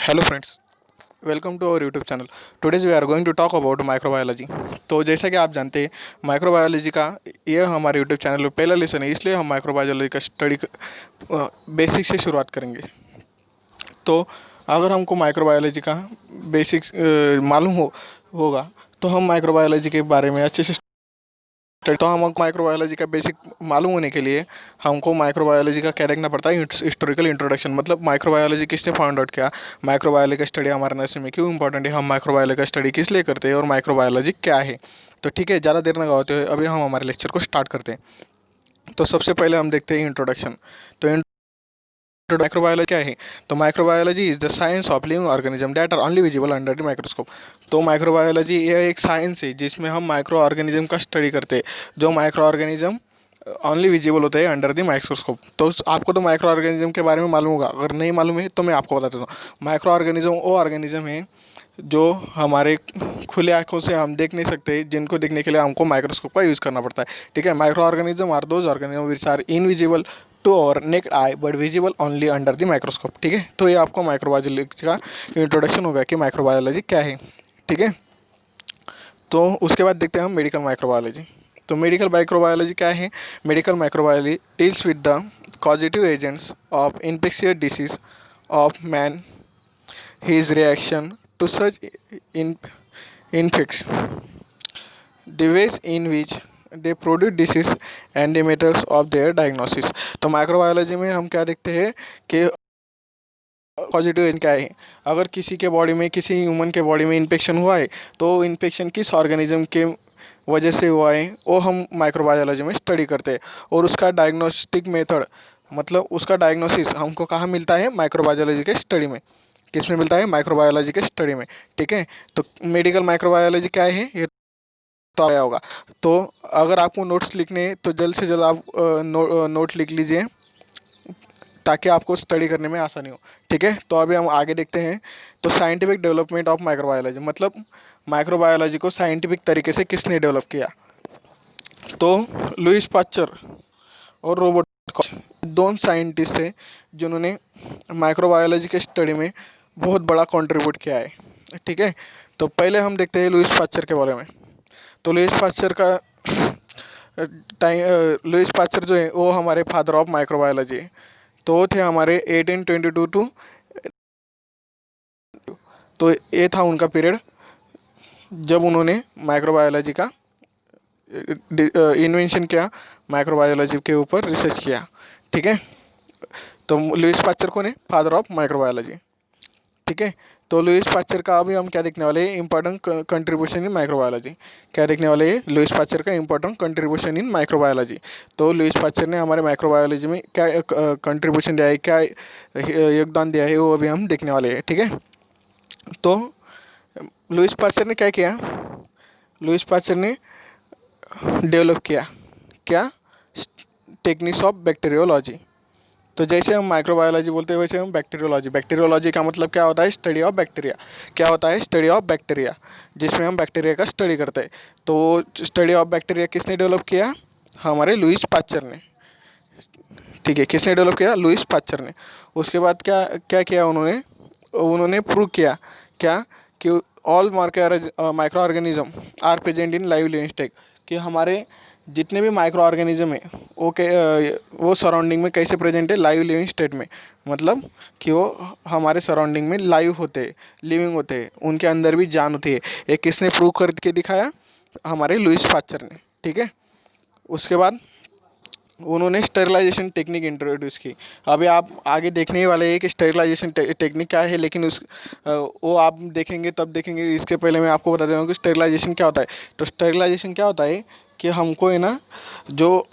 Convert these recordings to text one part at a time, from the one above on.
Hello friends, welcome to our YouTube channel. Today's we are going to talk about microbiology. तो जैसा कि आप जानते हैं, माइक्रोबायोलॉजी का ये हमारे यूट्यूब चैनल पे पहला लेसन है, इसलिए हम माइक्रोबायोलॉजी का स्टडी बेसिक से शुरुआत करेंगे। तो अगर हमको माइक्रोबायोलॉजी का बेसिक्स मालूम होगा तो हम माइक्रोबायोलॉजी के बारे में अच्छे से तो हमको माइक्रोबायोलॉजी का बेसिक मालूम होने के लिए हमको माइक्रोबायोलॉजी का क्या देखना पड़ता है, हिस्टोरिकल इंट्रोडक्शन। मतलब माइक्रोबायोलॉजी किसने फाउंड आउट किया, माइक्रोबायोलॉजी का स्टडी हमारे नर्सिंग में क्यों इंपॉर्टेंट है, हम माइक्रोबायोलॉजी का स्टडी किस लिए करते हैं और माइक्रोबायोलॉजी क्या है। तो ठीक है, ज़्यादा देर ना गवाते हुए अभी हम हमारे लेक्चर को स्टार्ट करते हैं। तो सबसे पहले हम देखते हैं इंट्रोडक्शन। तो माइक्रोबायोलॉजी क्या है? तो microbiology is the science of living organism that are only visible under the microscope. तो माइक्रोबायोलॉजी यह एक साइंस है जिसमें हम माइक्रो ऑर्गेनिज्म का स्टडी करते हैं, जो माइक्रो ऑर्गेनिज्म ओनली विजिबल होते हैं अंडर द माइक्रोस्कोप। तो आपको तो माइक्रो ऑर्गेनिज्म के बारे में मालूम होगा, अगर नहीं मालूम है तो मैं आपको बता देता हूँ। माइक्रो ऑर्गेनिज्म वो ऑर्गेनिज्म है जो हमारे खुले आंखों से हम देख नहीं सकते, जिनको देखने के लिए हमको माइक्रोस्कोप का यूज़ करना पड़ता है। ठीक है, microorganism are those organism which are invisible to our naked eye but visible only under the microscope. ठीक है, तो ये आपको माइक्रोबायोलॉजी का इंट्रोडक्शन हो गया कि माइक्रोबायोलॉजी क्या है। ठीक है, तो उसके बाद देखते हैं हम मेडिकल माइक्रोबायोलॉजी। तो मेडिकल माइक्रोबायोलॉजी क्या है? Medical microbiology deals with the causative agents of infectious disease of man, his reaction to such infection, the ways in which they produce disease and the methods of their diagnosis। तो microbiology में हम क्या देखते हैं कि positive क्या है, अगर किसी के बॉडी में, किसी ह्यूमन के बॉडी में इन्फेक्शन हुआ है तो इन्फेक्शन किस ऑर्गेनिज्म के वजह से हुआ है वो हम माइक्रोबायोलॉजी में स्टडी करते हैं। और उसका डायग्नोस्टिक मेथड, मतलब उसका डायग्नोसिस हमको कहाँ मिलता है? माइक्रोबायोलॉजी के स्टडी में। किस में मिलता है? माइक्रोबायोलॉजी के स्टडी में। ठीक है, तो मेडिकल माइक्रोबायोलॉजी क्या है ये तो आया होगा। तो अगर आपको नोट्स लिखने हैं तो जल्द से जल्द आप नोट लिख लीजिए ताकि आपको स्टडी करने में आसानी हो। ठीक है, तो अभी हम आगे देखते हैं। तो साइंटिफिक डेवलपमेंट ऑफ माइक्रोबायोलॉजी, मतलब माइक्रोबायोलॉजी को साइंटिफिक तरीके से किसने डेवलप किया? तो लुइस पास्चर और रोबर्ट कॉच, दोनों साइंटिस्ट थे जिन्होंने माइक्रोबायोलॉजी के स्टडी में बहुत बड़ा कंट्रीब्यूट किया है। ठीक है, तो पहले हम देखते हैं लुइस पास्चर के बारे में। तो लुइस पास्चर का लुइस पास्चर जो है वो हमारे फादर ऑफ माइक्रोबायोलॉजी है। तो वो थे हमारे 1822 टू, तो ये था उनका पीरियड जब उन्होंने माइक्रोबायोलॉजी का इन्वेंशन किया, माइक्रोबायोलॉजी के ऊपर रिसर्च किया। ठीक है, तो लुइस पास्चर कौन है? Father of microbiology. ठीक है, तो लुइस पास्चर का अभी हम क्या देखने वाले हैं? Important contribution in microbiology. क्या देखने वाले हैं? लुइस पास्चर का इंपॉर्टेंट कंट्रीब्यूशन इन माइक्रोबायोलॉजी। तो लुइस पास्चर ने हमारे माइक्रोबायोलॉजी में क्या कंट्रीब्यूशन दिया है, क्या योगदान दिया है, वो अभी हम देखने वाले हैं। ठीक है, तो लुइस पास्चर ने क्या किया? लुइस पास्चर ने डेवलप किया क्या? Techniques of bacteriology. तो जैसे हम माइक्रोबायोलॉजी बोलते हैं वैसे हम बैक्टीरियोलॉजी। बैक्टीरियोलॉजी का मतलब क्या होता है? Study of bacteria. क्या होता है? स्टडी ऑफ बैक्टीरिया, जिसमें हम बैक्टीरिया का स्टडी करते हैं। तो स्टडी ऑफ बैक्टीरिया किसने डेवलप किया? हमारे लुइस पास्चर ने। ठीक है, किसने डेवलप किया? लुइस पास्चर ने। उसके बाद क्या क्या किया उन्होंने? उन्होंने प्रूव किया क्या? कि all microorganism are present in live living state, कि हमारे जितने भी माइक्रो ऑर्गेनिज्म है वो सराउंडिंग में कैसे प्रेजेंट है? लाइव लिविंग स्टेट में। मतलब कि वो हमारे सराउंडिंग में लाइव होते हैं, लिविंग होते हैं, उनके अंदर भी जान होती है। ये किसने प्रूव करके दिखाया? हमारे लुइस पास्चर ने। ठीक है, उसके बाद उन्होंने स्टेरिलाइजेशन टेक्निक इंट्रोड्यूस की। अभी आप आगे देखने ही वाले हैं कि स्टेरिलाइजेशन टेक्निक क्या है, लेकिन वो आप देखेंगे तब देखेंगे। इसके पहले मैं आपको बता देता हूँ कि स्टेरिलाइजेशन क्या होता है। तो स्टेरिलाइजेशन क्या होता है कि हमको है ना, जो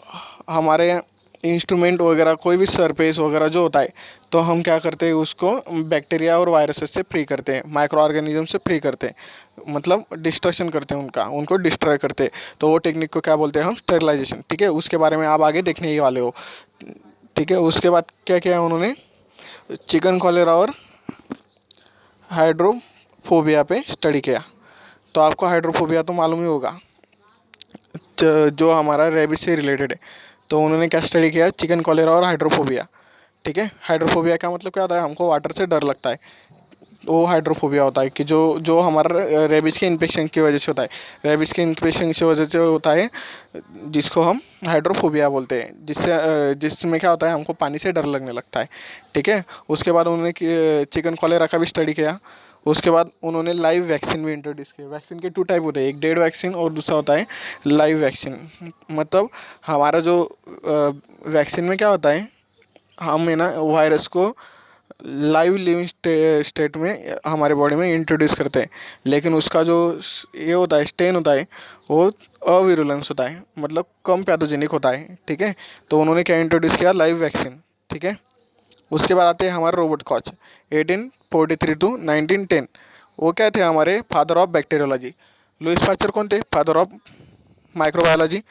हमारे इंस्ट्रूमेंट वगैरह, कोई भी सरफेस वगैरह जो होता है, तो हम क्या करते हैं? उसको बैक्टीरिया और वायरसेस से फ्री करते हैं, माइक्रो ऑर्गेनिज्म से फ्री करते हैं, मतलब डिस्ट्रक्शन करते हैं उनको डिस्ट्रॉय करते हैं। तो वो टेक्निक को क्या बोलते हैं? हम स्टेरिलाइजेशन। ठीक है, उसके बारे में आप आगे देखने ही वाले हो। ठीक है, उसके बाद क्या किया उन्होंने? चिकन कॉलेरा और हाइड्रोफोबिया पे स्टडी किया। तो आपको हाइड्रोफोबिया तो मालूम ही होगा, जो हमारा रेबिस से रिलेटेड है। तो उन्होंने क्या स्टडी किया? चिकन कॉलेरा और हाइड्रोफोबिया। ठीक है, हाइड्रोफोबिया का मतलब क्या होता है? हमको वाटर से डर लगता है। वो हाइड्रोफोबिया होता है कि जो जो हमारा रेबीज के इन्फेक्शन की वजह से होता है। रेबीज के इन्फेक्शन की वजह से होता है, जिसको हम हाइड्रोफोबिया बोलते हैं, जिसमें क्या होता है, हमको पानी से डर लगने लगता है। ठीक है। उसके बाद उन्होंने चिकन कॉलेरा का भी स्टडी किया। उसके बाद उन्होंने लाइव वैक्सीन भी इंट्रोड्यूस किया। वैक्सीन के 2 टाइप होते हैं, एक डेड वैक्सीन और दूसरा होता है लाइव वैक्सीन। मतलब हमारा जो वैक्सीन में क्या होता है, हम है ना वायरस को लाइव लिविंग स्टेट में हमारे बॉडी में इंट्रोड्यूस करते हैं, लेकिन उसका जो ये होता है, स्टेन होता है, वो अविरुलेंस होता है, मतलब कम पैथोजेनिक होता है। ठीक है। तो उन्होंने क्या इंट्रोड्यूस किया, लाइव वैक्सीन। ठीक है। उसके बाद आते हैं हमारे रॉबर्ट कॉच, 1843 टू 1910। वो क्या थे, हमारे father of bacteriology. Lewis pasture कौन थे, फादर ऑफ माइक्रोबायोलॉजी।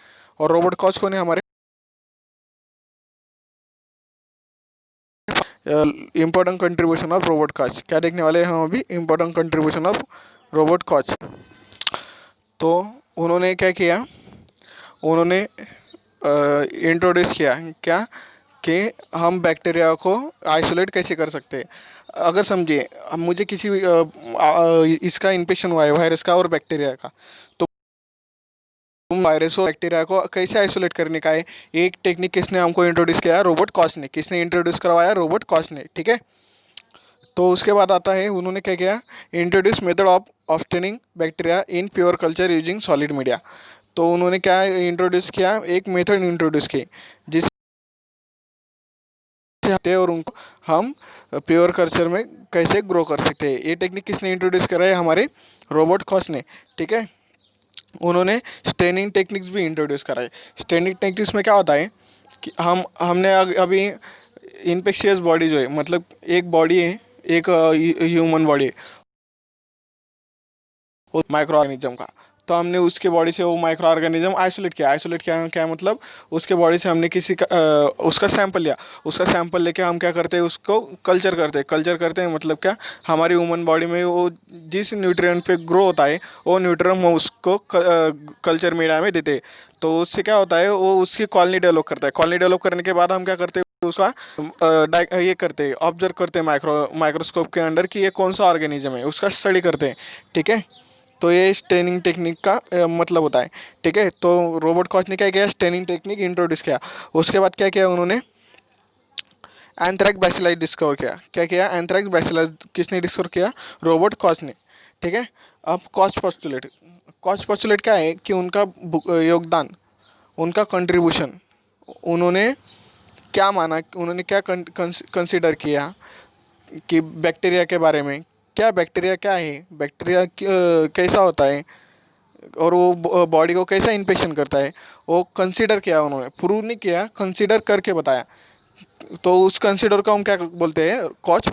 और रॉबर्ट कॉच कौन है, हमारे important contribution of Robert Koch. क्या देखने वाले हैं हम अभी, important contribution of Robert Koch. तो उन्होंने क्या किया, उन्होंने इंट्रोड्यूस किया क्या, कि हम बैक्टीरिया को आइसोलेट कैसे कर सकते हैं। अगर समझिए, अब मुझे किसी भी इसका इन्फेक्शन हुआ है, वायरस का और बैक्टीरिया का, तो वायरस और बैक्टीरिया को कैसे आइसोलेट करने का है, एक टेक्निक किसने हमको इंट्रोड्यूस किया, रॉबर्ट कॉच ने। किसने इंट्रोड्यूस करवाया, रॉबर्ट कॉच ने। ठीक है। तो उसके बाद आता है, उन्होंने क्या किया, introduce method of obtaining bacteria in pure culture using solid media. तो उन्होंने क्या इंट्रोड्यूस किया, एक मेथड इंट्रोड्यूस की जिससे आते हैं और उनको हम प्योर कल्चर में कैसे ग्रो कर सकते हैं। ये टेक्निक किसने इंट्रोड्यूस करा है, हमारे रॉबर्ट कॉच ने। ठीक है। उन्होंने स्टेनिंग टेक्निक्स भी इंट्रोड्यूस करा है। स्टेनिंग टेक्निक्स में क्या होता है कि हमने अभी इन्फेक्शियस बॉडी जो है, मतलब एक बॉडी है, एक ह्यूमन बॉडी है, वो माइक्रो ऑर्गेनिज्म का। तो हमने उसके बॉडी से वो माइक्रो ऑर्गेनिज्म आइसोलेट किया। आइसोलेट किया क्या मतलब, उसके बॉडी से हमने किसी का उसका सैंपल लिया। उसका सैंपल लेके हम क्या करते हैं, उसको कल्चर करते हैं। कल्चर करते हैं मतलब क्या, हमारी ह्यूमन बॉडी में वो जिस न्यूट्रिएंट पे ग्रो होता है, वो न्यूट्रिएंट हम उसको कल्चर मीडिया में देते हैं। तो उससे क्या होता है, वो उसकी कॉलोनी डेवलप करता है। कॉलोनी डेवलप करने के बाद हम क्या करते हैं, उसका ये करते हैं, ऑब्जर्व करते हैं माइक्रोस्कोप के अंडर कि ये कौन सा ऑर्गेनिज्म है, उसका स्टडी करते हैं। ठीक है। तो ये स्टेनिंग टेक्निक का मतलब होता है। ठीक है। तो रॉबर्ट कॉच ने क्या किया, स्टेनिंग टेक्निक इंट्रोड्यूस किया। उसके बाद क्या किया, उन्होंने एंथ्रैक्स बैसिलस डिस्कवर किया। क्या किया, एंथ्रैक्स बैसिलस किसने डिस्कवर किया, रॉबर्ट कॉच ने। ठीक है। अब कॉच पोस्टुलेट, कॉच पोस्टुलेट क्या है कि उनका योगदान, उनका कंट्रीब्यूशन, उन्होंने क्या माना, उन्होंने क्या कंसिडर किया कि बैक्टीरिया के बारे में, क्या बैक्टीरिया क्या है, बैक्टीरिया कैसा होता है, और वो बॉडी को कैसा इन्फेक्शन करता है, वो कंसीडर किया। उन्होंने प्रूव नहीं किया, कंसीडर करके बताया। तो उस कंसीडर को हम क्या बोलते हैं, कॉच